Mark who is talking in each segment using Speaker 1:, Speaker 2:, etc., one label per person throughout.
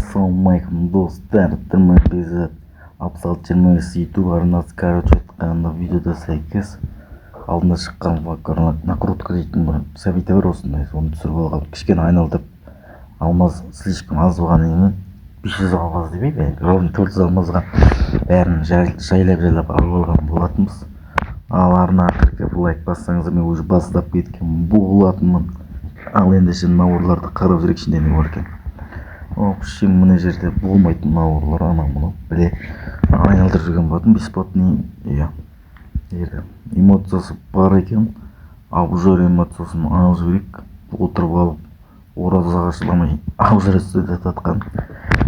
Speaker 1: Ассалаумалейкум достар, тірмәпезі Абзал 25 YouTube арнасы короче айтқанда видеода сәйкес алдында шыққан накрутка дейтін бір сәбиті бар осындай, соны түсіріп алған. Кішкене айналдырып алмаз слишком аз болғанымен 500 алмаз демейді, ровно 400 алмазға бәрін жайлап алып алған болатынбыз. Ал арна кіріп лайк бассаңыздар, мен уже бастап кеткен болатынмын. Ал енді шын науырларды қарап жүрек ішінде не бар екен. В общем, мына жерде болмайтын науырлар анау-мынау біле айналдырып жүрген болатын. Бесплатный, эмоциясы бар екен. Обзор эмоциясын алып жіберейік. Отырып алып, оразаға шыдамай обзор істеп жатқан.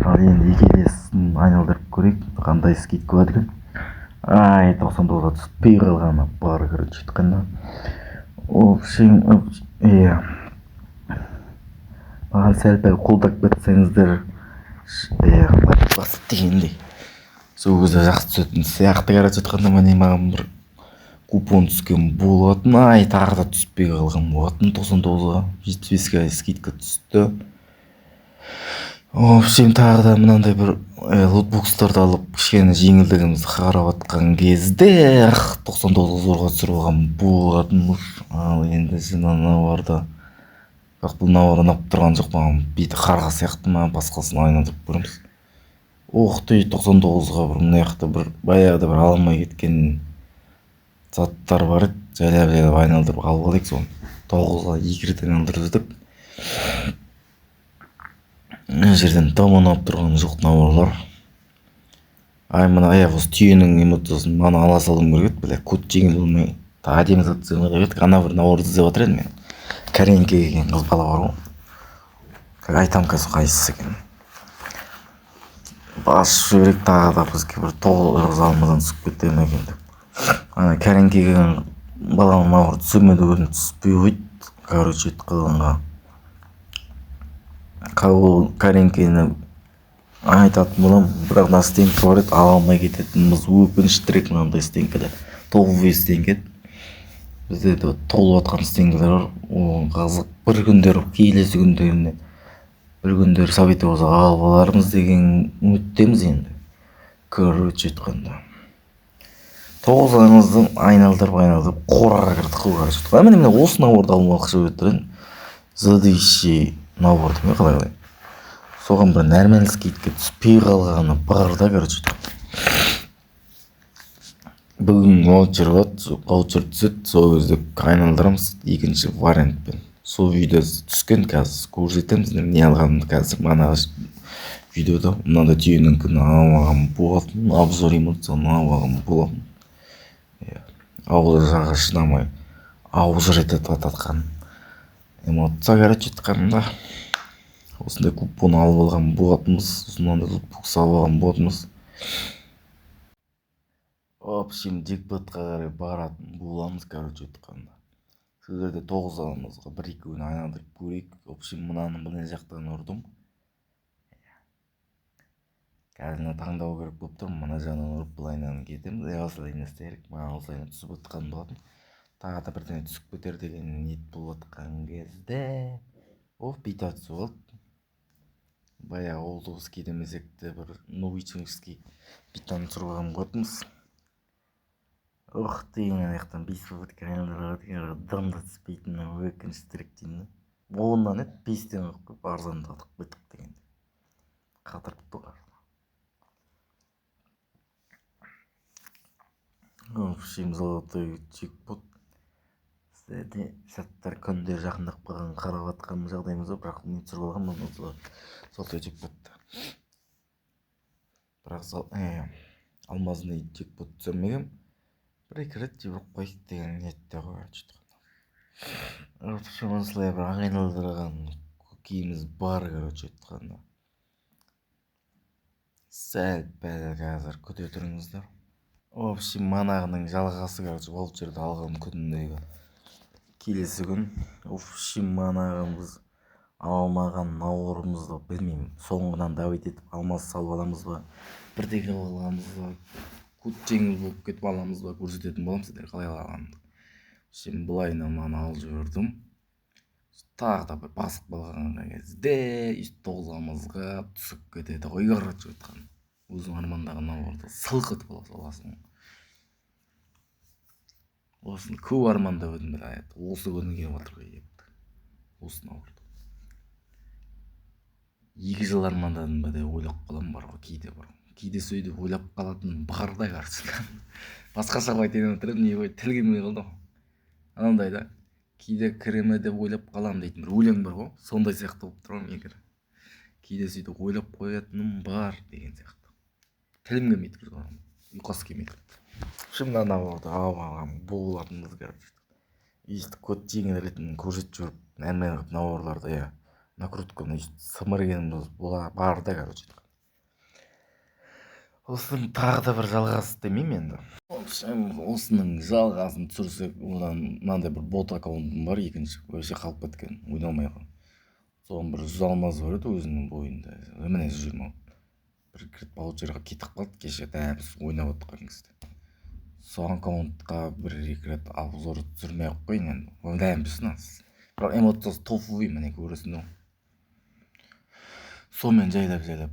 Speaker 1: Ал енді екеуін айналдырып көрейік, қандай скидка бар екен. 99-ға түспей қалғаны бар, короче айтқанда. В общем, маған сәл-пәл қолдап кетсеңіздер, басып дегендей сол кезде жақсы түсетін сияқты. Короче айтқанда міне маған бір купон түскен болатын. Тағы да түспей қалған болатын. 99-ға 75-ге скидка түсті. В общем, тағы да мынандай бір лутбокстарды алып кішкене жеңілдігімізді қарап атқан кезде 99-ға зорға түсіріп алған болатынбыз. Ал енді науарда бірақ бұл науар ұнап тұрған жоқ маған. Беті қарға сияқты ма, басқасын айналдырып көреміз. 99-ға бір мына жақта бір баяғыда бір алмай кеткен заттар бар еді. Жайлап айналдырып алып алайық соны. 9-ға 2 рет айналдырып жүрдік. Мына жерден там ұнап тұрған жоқ науарлар. Мына осы түйенің эмоциясын мана ала салдым керек еді. Код жеңіл болмай әдемі зат іздеп жатыр едік. Ана бір науарды іздеп жатыр едім мен. Кәренке деген қыз бала бар ғой. Айтам қазір қайсысы екен. Басып жіберек, тағы да бізге бір 9 алмадан түсіп кетті ме екен деп. Ана Кәренке деген баланың науыры түсірмеді өзін түспей қойды. Короче айтқанға Кәренкені айтатын болам, бірақ мына стенка бар еді, ала алмай кететініміз өкініштірек. Мынандай стенкада 9 стенка еді. Бізде де толып атқан стенкалар бар. Оған қазық бір күндер, келесі күндеріне бір күндер сабиті болса алып алармыз деген үміттеміз енді. Короче айтқанда 9-аңызды айналдырып қораға кірдік қой. Міне осы науырды алмақшы өтірін. Задыйші науыр деме қалай. Соған бір нормальный скидка түспей қалғаны бар да, короче. Бүгін ваучер түседі, сол кезде айналдырамыз екінші вариантпен. Сол видеосы түскен, қазір көрсетеміз не алғанымды. Қазір манағы видеода мынандай түйенің күні алған болатын, обзор эмоцияны алған болатын. Ауызға шыдамай обзор етіп ататқан эмоция, короче айтқанда осындай купон алып алған болатынбыз. Осындай лутбокс алып алған болатынбыз. В общем, джекпотқа қарай баратын боламыз, короче айтқанда. Сіздерде 9 алмазға 1-2 күн айналдырып көрейік. В общем, мынаны мына жақтан ұрдым. Қазір таңдау керек болып тұр. Мына жағынан ұрып былайынан кетеміз. Осылайынан істерік. Маған осылайынан түсіп отқан болатын. Тағы да бірдеңе түсіп кетер деген ниет болып отқан кезде бүйтіп түсіп алды. Баяғы олдовский демесек те бір новиченский битаны түсіріп алған болатынбыз. Деген аяқтан 5 попытка айналдырып дымда түспейтін өкініштірек деймін. Оннан 5-тен қойып арзандадық бітік дегенде. Қатырып тұр. В общем, золотой джекпот. Сізде сәттер күндер жақындап қалған қарап атқан жағдайымыз бар, бірақ мен түсіріп алғанмын золотой джекпотты. Бірақ алмазный джекпот түсірмегем. 1-2 рет жібіріп қойып деген ниетте ғой. В общем, осылай бір айналдырған көкейіміз бар, короче айтқанда. Сәл-пәл қазір күте тұрыңыздар. В общем, манағының жалғасы, короче, ваучерді алған күніндегі келесі күн. В общем, манағымыз алмаған науырымызды білмеймін. Соңғынан давид етіп алмаз салып аламыз ба, бірдеңе аламыз ба, код жеңіл болып кетіп аламыз ба, көрсететін боламыз сіздер қалай алғанымды. В общем, былайынан маны алып жібердім. тағы да бір басып қалған кезде өйстіп тоғызамызға түсіп кетеді ғой. Короче айтқан өзің армандаған науырды сылқ етіп аласың. Осыны көп армандап едім, бірақ осы күні келіп жатыр ғой депті. Осы науырды 2 жыл армандадым ба деп ойлап қаламын бар ғой, кейде сөйтіп ойлап қалатын барда короче. Басқаша айтайын деп тұрмын, не ғой тіл келмей қалды ғой. Анандай да, кейде кіреме деп ойлап қаламын дейтін бір өлең бар ғой, сондай сияқты болып тұр ғой менікі. Кейде сөйтіп ойлап қоятыным бар деген сияқты. Тілім келмей тұр, ұйқасы келмей тұр. Шынында науырды алған болатынбыз, короче. Өйстіп код жеңілдетіп көрсетіп жүріп, нәмен қылып науырларды, я накрутканы өйстіп сымыргеніміз бар да, короче. Осының тағы да бір жалғасы демеймін енді. Осының жалғасын түсірсек, одан мынандай бір бот аккаунтым бар, екінші вообще қалып кеткен, ойнамай қалған. Соған бір 100 алмаз бар еді өзінің бойында. Міне 120. Бір кіріп паучерға кетіп қалды кеше, дәміз ойнап отқан кезде. Соған аккаунтқа бір-екі рет обзор түсірмей ақ қойын енді. Дәмізсін аз. Бірақ эмоциясы тофуй, міне көресің ғой. Сонымен жайлап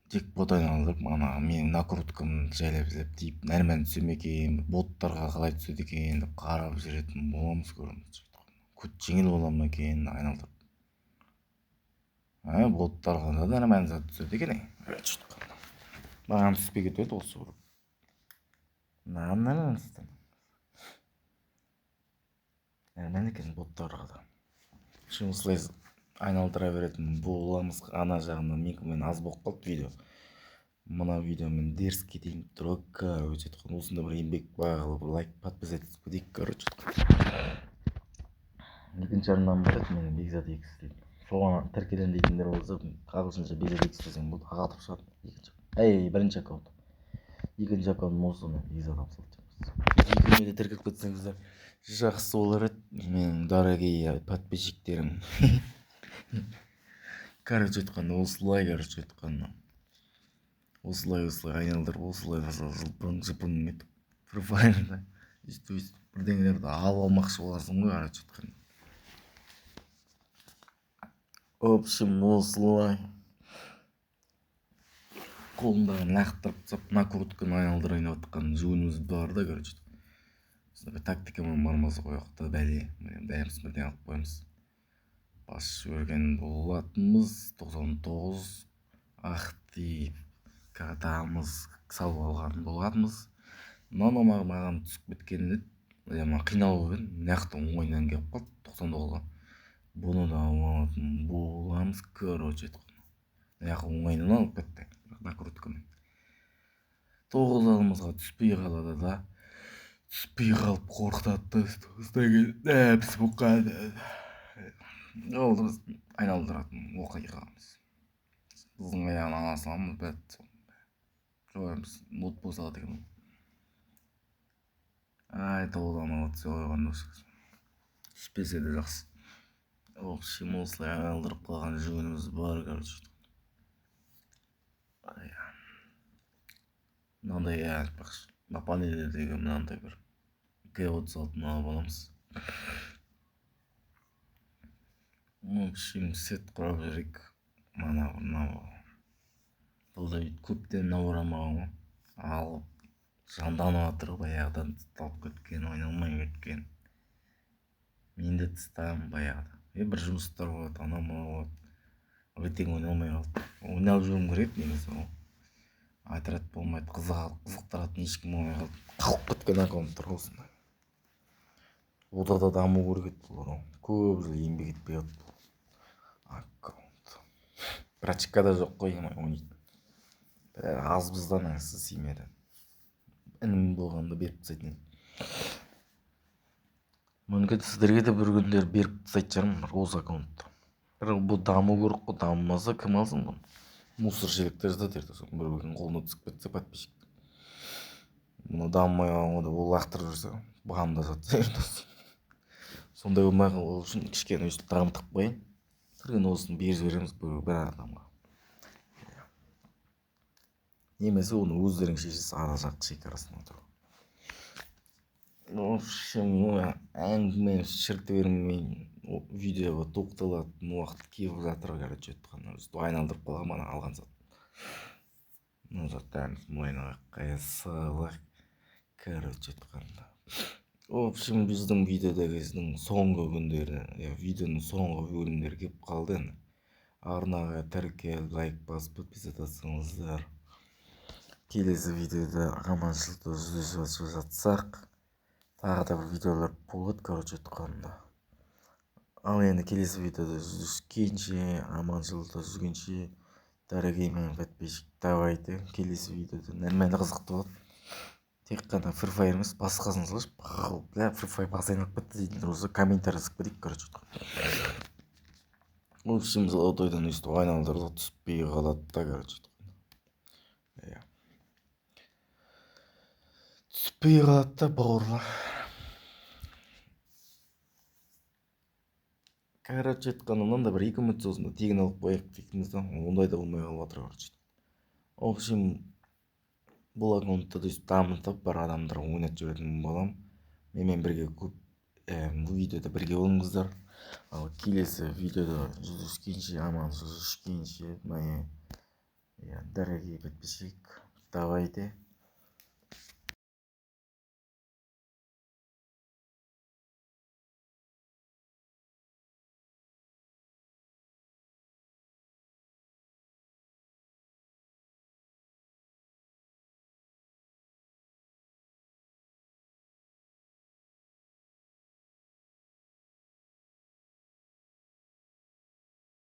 Speaker 1: тек бот айналдырып, менің накруткамды жайлап дейіп, нәрмен түсем екен, боттарға қалай түседі екен деп қарап жүретін боламыз, көреміз. Код жеңіл бола ма екен айналдырып. Боттарға да нәрмен зат түседі екен. Маған түспей кетеді осы бір. Нәрмен істен. Нәрмен екен боттарға да. Осылай айналдыра беретін боламыз. Ана жағынан мен аз болып қалды видео. Мына видеомен дерс кетейін тұрып, короче айтқан осында бір еңбек бағылы, бір лайк, подпис етіп кетейік, короче. Екінші арнам бар еді менің, Бекзат X дейді. Соған тіркелен дейтіндер болса, ағылшынша Бекзат X десең болды, ағатып шығады. Бірінші аккаунт. Екінші аккаунтым осы, Бекзат Абсолют. Екеуіне де тіркеліп кетсеңіздер жақсы болар еді, менің дорогие подписчиктерім. Короче айтқанда осылай, осылай айналдырып, осылай жыпың етіп профайлында өйстіп бірдеңелерді алып алмақшы боласың ғой, короче айтқанда. В общем, осылай қолымдағы лақтырып тастап накрутканы айналдырайын деп жатқан жөніміз бар да, короче. Бір тактикамен бармаса қояқта бәле, бәріміз бірден алып қоямыз. Басып жіберген болатынбыз. 99 актив катамыз салып алған болатынбыз. Мынау маған түсіп кеткен еді. Маған қиналып едім, нақты оңайынан келіп қалды 99-ға. Бұны да алатын боламыз, короче айтқанда. Яқы оңайынан алып кетті, накруткамен. 9 алмызға түспей қалады да. Түспей қалып қорқытады да, ұстаған дәпсі бұқады. Ол біз айналдыратын оқиғамыз. Біздің аяғын ала саламыз, бәтті. Жоғымыз мод босады екен. Тоғыздан алады сөйған дұрыс. Түспесе де жақсы. В общем, осылай айналдырып қалған жөніміз бар, короче. Мынандай айтпақшы, напанелердегі мынандай бір Г36-ны алып аламыз. В общем, сет құрап жүрек. Бұл да көптен науырамаған ғой. Алып жанданып жатыр, баяғыдан тысталып кеткен, ойналмай кеткен. Мен де тыстамын баяғыда. Бір жұмыстар болады, анау болады. Ертең ойналмай қалды. Ойналып жүрім керек негізі ғой. Айтырат болмайды, қызықтыратын ешкім болмай қалды. Қалып кеткен аккаунттар осындай. Ода да даму керек еді бұл. Көп жыл еңбек етпей қалды аккаунт. Практикада жоқ қой, ойнайтын. Азбыздан аңсы сеймеді. Інім болғанда беріп тастайтын. Мүмкін сіздерге де бір күндер беріп тастайтын шығармын осы аккаунтты. Бірақ бұл даму керек қой, дамымаса кім алсын бұны? Мусор шелектер жатады ерте соң, бір күн қолына түсіп кетсе подписчик. Мұны дамымай қалған ғой, ол лақтырып жүрсе, бұған да жатса ерте соң. Сондай болмай қалу үшін кішкене өйстіп дамытып қояйын. Сірген осыны беріп жібереміз бір адамға. Немесе оны өздерің шешесі ара жақ шекарасына отыру. В общем, әңгімеміз шірте бермей видеоға тоқталатын уақыт келіп жатыр. Короче айтқанда өстіп айналдырып қалған ана алған зат. Ну заттарымыз мойнына қоя салайық. Короче айтқанда. В общем, біздің видеоның соңғы күндері, видеоның соңғы бөлімдері келіп қалды енді. Арнаға тіркел, лайк басып подписаться. Келесі видеода аманшылықта жүздесіп жатсақ, тағы да бір видеолар болады, короче айтқанда. Ал енді келесі видеода жүздескенше, аманшылықта жүзгенше, дорогие мои подписчики, давайте келесі видеода нормально қызықты болады. Тек қана Free Fire емес, басқасын салшы. Бля, Free Fire басы айналып кетті дейтіндер болса, комментарий жазып кетейік, короче айтқанда. В общем, золотойдан өйстіп айналдырып түспей қалады да, короче айтқанда. Түспей қалады да, бауырлар. Короче айтқанда, мынандай бір 2 минут сосын тегін алып қояйық дейтінбіз да, ондай да болмай қалып жатыр, короче. В общем, бұл аккаунтты дамытып бар адамдар ойнатып жіберетін боламын. Менімен бірге көп бұл видеода бірге болыңыздар. Ал келесі видеода жүздескенше, амансыз жүздескенше, мои дорогие подписчики, давайте.